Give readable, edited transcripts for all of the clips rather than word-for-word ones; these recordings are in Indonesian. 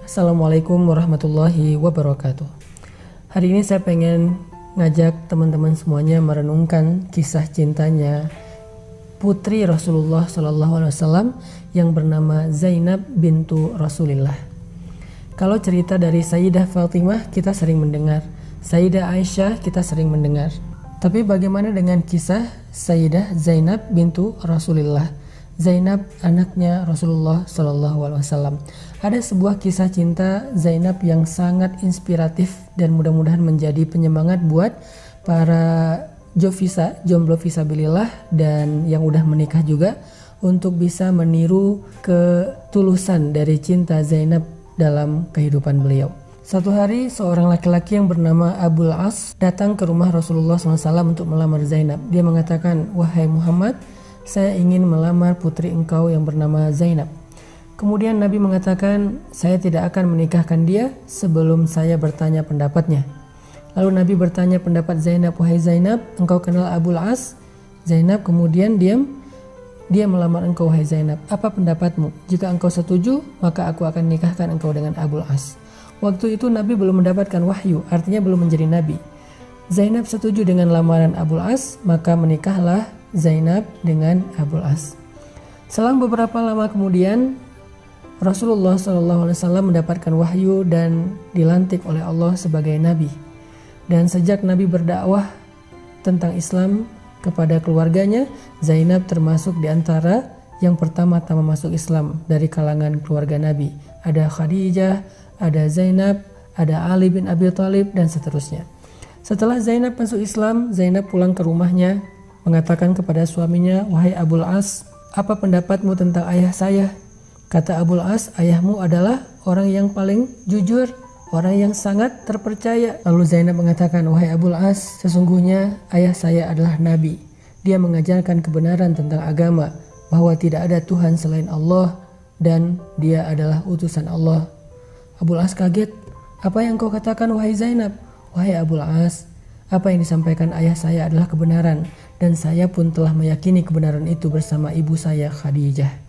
Assalamualaikum warahmatullahi wabarakatuh. Hari ini saya pengen ngajak teman-teman semuanya merenungkan kisah cintanya putri Rasulullah SAW yang bernama Zainab bintu Rasulillah. Kalau cerita dari Sayyidah Fatimah kita sering mendengar, Sayyidah Aisyah kita sering mendengar. Tapi bagaimana dengan kisah Sayyidah Zainab bintu Rasulillah? Zainab anaknya Rasulullah SAW. Ada sebuah kisah cinta Zainab yang sangat inspiratif dan mudah-mudahan menjadi penyemangat buat para jomblo fisabilillah dan yang udah menikah juga untuk bisa meniru ketulusan dari cinta Zainab dalam kehidupan beliau. Satu hari seorang laki-laki yang bernama Abul As datang ke rumah Rasulullah SAW untuk melamar Zainab. Dia mengatakan, "Wahai Muhammad, saya ingin melamar putri engkau yang bernama Zainab." Kemudian Nabi mengatakan, "Saya tidak akan menikahkan dia sebelum saya bertanya pendapatnya." Lalu Nabi bertanya pendapat Zainab, "Wahai Zainab, engkau kenal Abul As?" Zainab kemudian diam. Dia melamar engkau, "Wahai Zainab, apa pendapatmu? Jika engkau setuju, maka aku akan nikahkan engkau dengan Abul As." Waktu itu Nabi belum mendapatkan wahyu, artinya belum menjadi Nabi. Zainab setuju dengan lamaran Abul As, maka menikahlah Zainab dengan Abul As. Selang beberapa lama kemudian Rasulullah SAW mendapatkan wahyu dan dilantik oleh Allah sebagai Nabi. Dan sejak Nabi berdakwah tentang Islam kepada keluarganya, Zainab termasuk di antara yang pertama-tama masuk Islam dari kalangan keluarga Nabi. Ada Khadijah, ada Zainab, ada Ali bin Abi Thalib dan seterusnya. Setelah Zainab masuk Islam, Zainab pulang ke rumahnya mengatakan kepada suaminya, "Wahai Abul As, apa pendapatmu tentang ayah saya?" Kata Abul As, "Ayahmu adalah orang yang paling jujur, orang yang sangat terpercaya." Lalu Zainab mengatakan, "Wahai Abul As, sesungguhnya ayah saya adalah Nabi. Dia mengajarkan kebenaran tentang agama, bahwa tidak ada Tuhan selain Allah dan dia adalah utusan Allah." Abul As kaget. "Apa yang kau katakan, wahai Zainab?" "Wahai Abul As, apa yang disampaikan ayah saya adalah kebenaran, dan saya pun telah meyakini kebenaran itu bersama ibu saya Khadijah.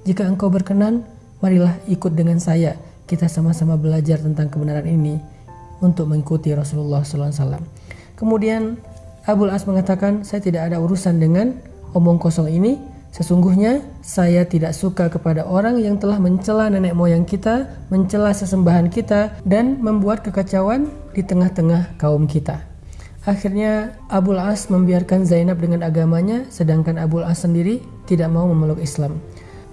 Jika engkau berkenan, marilah ikut dengan saya. Kita sama-sama belajar tentang kebenaran ini untuk mengikuti Rasulullah SAW." Kemudian Abul As mengatakan, "Saya tidak ada urusan dengan omong kosong ini. Sesungguhnya saya tidak suka kepada orang yang telah mencela nenek moyang kita, mencela sesembahan kita, dan membuat kekacauan di tengah-tengah kaum kita." Akhirnya Abul As membiarkan Zainab dengan agamanya, sedangkan Abul As sendiri tidak mau memeluk Islam.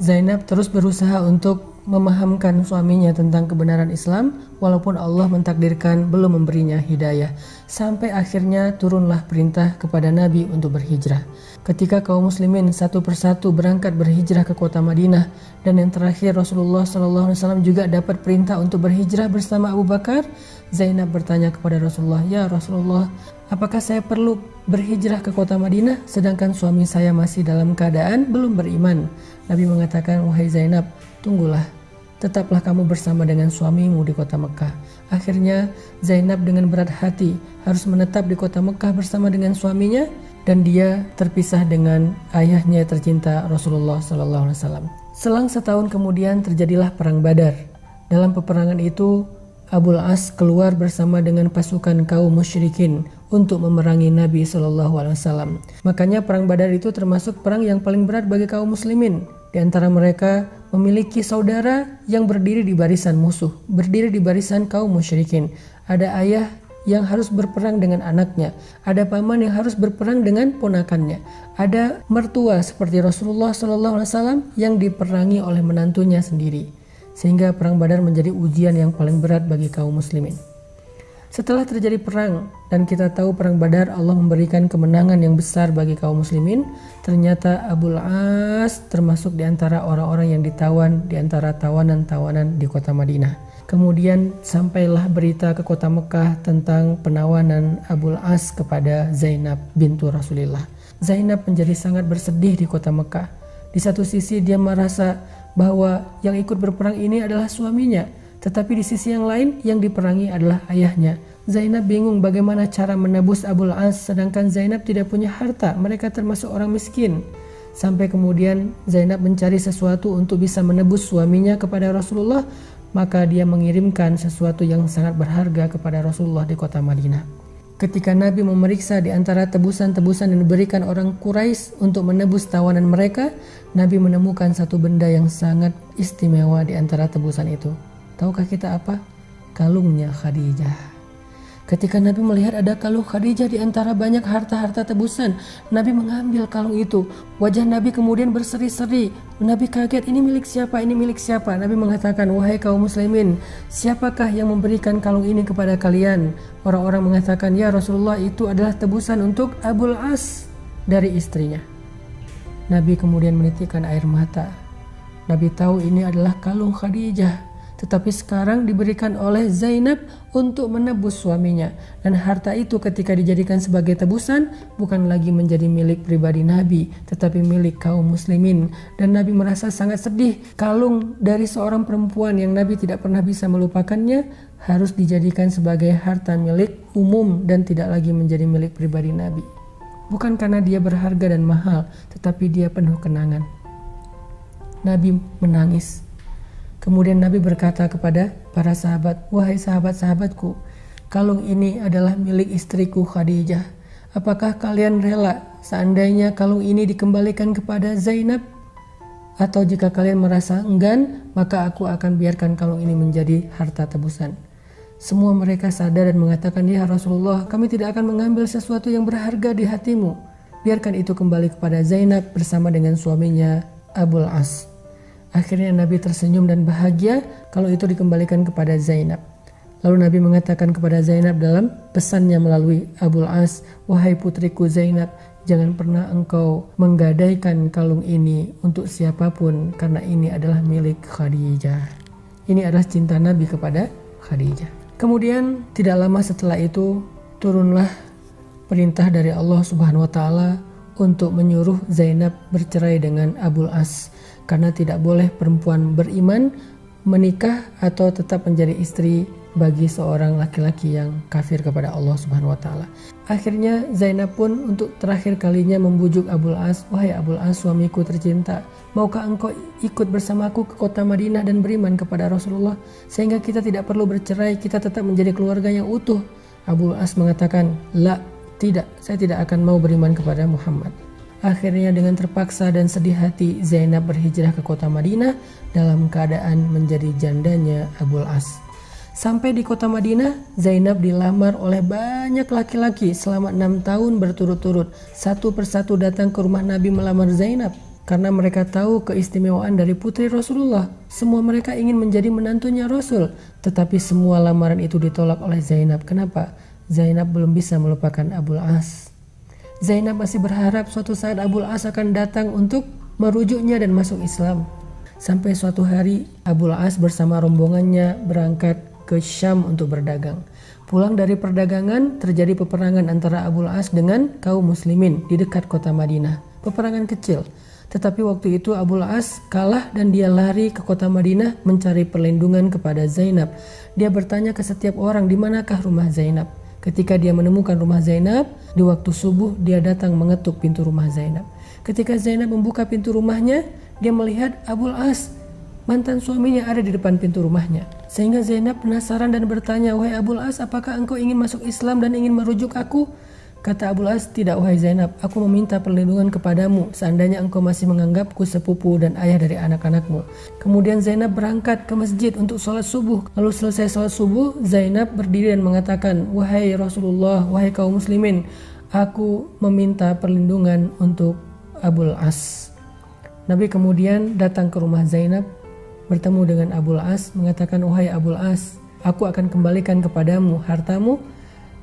Zainab terus berusaha untuk memahamkan suaminya tentang kebenaran Islam, walaupun Allah mentakdirkan belum memberinya hidayah. Sampai akhirnya turunlah perintah kepada Nabi untuk berhijrah. Ketika kaum muslimin satu persatu berangkat berhijrah ke kota Madinah, dan yang terakhir Rasulullah SAW juga dapat perintah untuk berhijrah bersama Abu Bakar, Zainab bertanya kepada Rasulullah, "Ya Rasulullah, apakah saya perlu berhijrah ke kota Madinah sedangkan suami saya masih dalam keadaan belum beriman?" Nabi mengatakan, "Wahai Zainab, tunggulah, tetaplah kamu bersama dengan suamimu di kota Mekah." Akhirnya Zainab dengan berat hati harus menetap di kota Mekah bersama dengan suaminya, dan dia terpisah dengan ayahnya tercinta Rasulullah SAW. Selang setahun kemudian terjadilah perang Badar. Dalam peperangan itu Abul As keluar bersama dengan pasukan kaum musyrikin untuk memerangi Nabi SAW. Makanya perang Badar itu termasuk perang yang paling berat bagi kaum muslimin. Di antara mereka memiliki saudara yang berdiri di barisan musuh, berdiri di barisan kaum musyrikin. Ada ayah yang harus berperang dengan anaknya, ada paman yang harus berperang dengan ponakannya, ada mertua seperti Rasulullah SAW yang diperangi oleh menantunya sendiri. Sehingga perang Badar menjadi ujian yang paling berat bagi kaum muslimin. Setelah terjadi perang, dan kita tahu perang Badar Allah memberikan kemenangan yang besar bagi kaum muslimin, ternyata Abul As termasuk di antara orang-orang yang ditawan di antara tawanan-tawanan di kota Madinah. Kemudian sampailah berita ke kota Mekah tentang penawanan Abul As kepada Zainab bintu Rasulillah. Zainab menjadi sangat bersedih di kota Mekah. Di satu sisi dia merasa bahwa yang ikut berperang ini adalah suaminya, tetapi di sisi yang lain yang diperangi adalah ayahnya. Zainab bingung bagaimana cara menebus Abul As sedangkan Zainab tidak punya harta, mereka termasuk orang miskin. Sampai kemudian Zainab mencari sesuatu untuk bisa menebus suaminya kepada Rasulullah. maka dia mengirimkan sesuatu yang sangat berharga kepada Rasulullah di kota Madinah. Ketika Nabi memeriksa di antara tebusan-tebusan yang diberikan orang Quraisy untuk menebus tawanan mereka, Nabi menemukan satu benda yang sangat istimewa di antara tebusan itu. Tahukah kita apa? Kalungnya Khadijah. Ketika Nabi melihat ada kalung Khadijah di antara banyak harta-harta tebusan, Nabi mengambil kalung itu. Wajah Nabi kemudian berseri-seri. Nabi kaget, ini milik siapa? Ini milik siapa? Nabi mengatakan, wahai kaum muslimin, siapakah yang memberikan kalung ini kepada kalian? Orang-orang mengatakan, ya Rasulullah, itu adalah tebusan untuk Abul As dari istrinya. Nabi kemudian menitikkan air mata. Nabi tahu ini adalah kalung Khadijah, tetapi sekarang diberikan oleh Zainab untuk menebus suaminya. Dan harta itu ketika dijadikan sebagai tebusan bukan lagi menjadi milik pribadi Nabi, tetapi milik kaum muslimin. Dan Nabi merasa sangat sedih, kalung dari seorang perempuan yang Nabi tidak pernah bisa melupakannya harus dijadikan sebagai harta milik umum dan tidak lagi menjadi milik pribadi Nabi. Bukan karena dia berharga dan mahal, tetapi dia penuh kenangan. Nabi menangis. Kemudian Nabi berkata kepada para sahabat, wahai sahabat-sahabatku, kalung ini adalah milik istriku Khadijah. Apakah kalian rela seandainya kalung ini dikembalikan kepada Zainab? Atau jika kalian merasa enggan, maka aku akan biarkan kalung ini menjadi harta tebusan. Semua mereka sadar dan mengatakan, ya Rasulullah, kami tidak akan mengambil sesuatu yang berharga di hatimu. Biarkan itu kembali kepada Zainab bersama dengan suaminya Abul As. Akhirnya Nabi tersenyum dan bahagia kalau itu dikembalikan kepada Zainab. Lalu Nabi mengatakan kepada Zainab dalam pesannya melalui Abul As, wahai putriku Zainab, jangan pernah engkau menggadaikan kalung ini untuk siapapun karena ini adalah milik Khadijah. Ini adalah cinta Nabi kepada Khadijah. Kemudian tidak lama setelah itu turunlah perintah dari Allah Subhanahu wa taala untuk menyuruh Zainab bercerai dengan Abul As. Karena tidak boleh perempuan beriman menikah atau tetap menjadi istri bagi seorang laki-laki yang kafir kepada Allah Subhanahu wa taala. Akhirnya Zainab pun untuk terakhir kalinya membujuk Abul As, wahai Abul As, suamiku tercinta, maukah engkau ikut bersamaku ke kota Madinah dan beriman kepada Rasulullah sehingga kita tidak perlu bercerai, kita tetap menjadi keluarga yang utuh? Abul As mengatakan, la, tidak, saya tidak akan mau beriman kepada Muhammad. Akhirnya dengan terpaksa dan sedih hati Zainab berhijrah ke kota Madinah dalam keadaan menjadi jandanya Abul As. Sampai di kota Madinah, Zainab dilamar oleh banyak laki-laki selama 6 tahun berturut-turut. Satu persatu datang ke rumah Nabi melamar Zainab karena mereka tahu keistimewaan dari putri Rasulullah. Semua mereka ingin menjadi menantunya Rasul, tetapi semua lamaran itu ditolak oleh Zainab. Kenapa? Zainab belum bisa melupakan Abul As. Zainab masih berharap suatu saat Abul As akan datang untuk merujuknya dan masuk Islam. Sampai suatu hari Abul As bersama rombongannya berangkat ke Syam untuk berdagang. Pulang dari perdagangan terjadi peperangan antara Abul As dengan kaum muslimin di dekat kota Madinah. Peperangan kecil. Tetapi waktu itu Abul As kalah dan dia lari ke kota Madinah mencari perlindungan kepada Zainab. Dia bertanya ke setiap orang, di manakah rumah Zainab? Ketika dia menemukan rumah Zainab, di waktu subuh dia datang mengetuk pintu rumah Zainab. Ketika Zainab membuka pintu rumahnya, dia melihat Abul As, mantan suaminya, ada di depan pintu rumahnya. Sehingga Zainab penasaran dan bertanya, wahai Abul As, apakah engkau ingin masuk Islam dan ingin merujuk aku? Kata Abul As, tidak wahai Zainab, aku meminta perlindungan kepadamu seandainya engkau masih menganggapku sepupu dan ayah dari anak-anakmu. Kemudian Zainab berangkat ke masjid untuk sholat subuh. Lalu selesai sholat subuh, Zainab berdiri dan mengatakan, wahai Rasulullah, wahai kaum muslimin, aku meminta perlindungan untuk Abul As. Nabi kemudian datang ke rumah Zainab, bertemu dengan Abul As, mengatakan, wahai Abul As, aku akan kembalikan kepadamu hartamu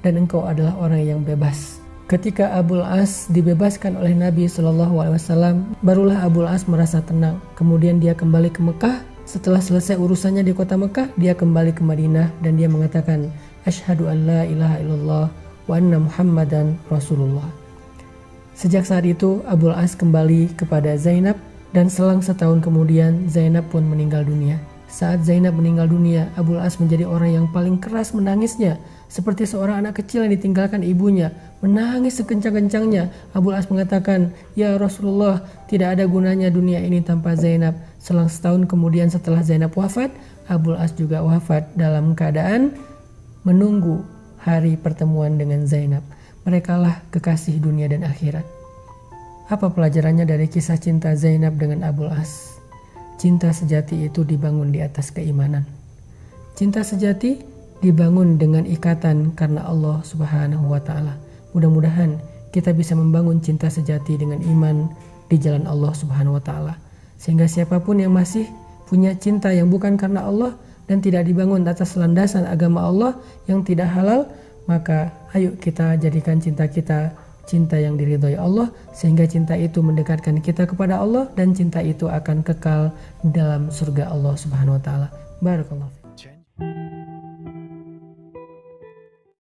dan engkau adalah orang yang bebas. Ketika Abul As dibebaskan oleh Nabi SAW, barulah Abul As merasa tenang. Kemudian dia kembali ke Mekah. Setelah selesai urusannya di kota Mekah, dia kembali ke Madinah dan dia mengatakan, Asyhadu an la ilaha illallah wa anna Muhammadan Rasulullah. Sejak saat itu Abul As kembali kepada Zainab dan selang setahun kemudian Zainab pun meninggal dunia. Saat Zainab meninggal dunia, Abul As menjadi orang yang paling keras menangisnya seperti seorang anak kecil yang ditinggalkan ibunya, menangis sekencang-kencangnya. Abul As mengatakan, "Ya Rasulullah, tidak ada gunanya dunia ini tanpa Zainab." Selang setahun kemudian setelah Zainab wafat, Abul As juga wafat dalam keadaan menunggu hari pertemuan dengan Zainab. Merekalah kekasih dunia dan akhirat. Apa pelajarannya dari kisah cinta Zainab dengan Abul As? Cinta sejati itu dibangun di atas keimanan. Cinta sejati dibangun dengan ikatan karena Allah Subhanahu wa Ta'ala. Mudah-mudahan kita bisa membangun cinta sejati dengan iman di jalan Allah Subhanahu wa Ta'ala, sehingga siapapun yang masih punya cinta yang bukan karena Allah dan tidak dibangun atas landasan agama Allah yang tidak halal, maka ayo kita jadikan cinta kita cinta yang diridhoi Allah, sehingga cinta itu mendekatkan kita kepada Allah dan cinta itu akan kekal dalam surga Allah Subhanahu wa Ta'ala. Barakallahu.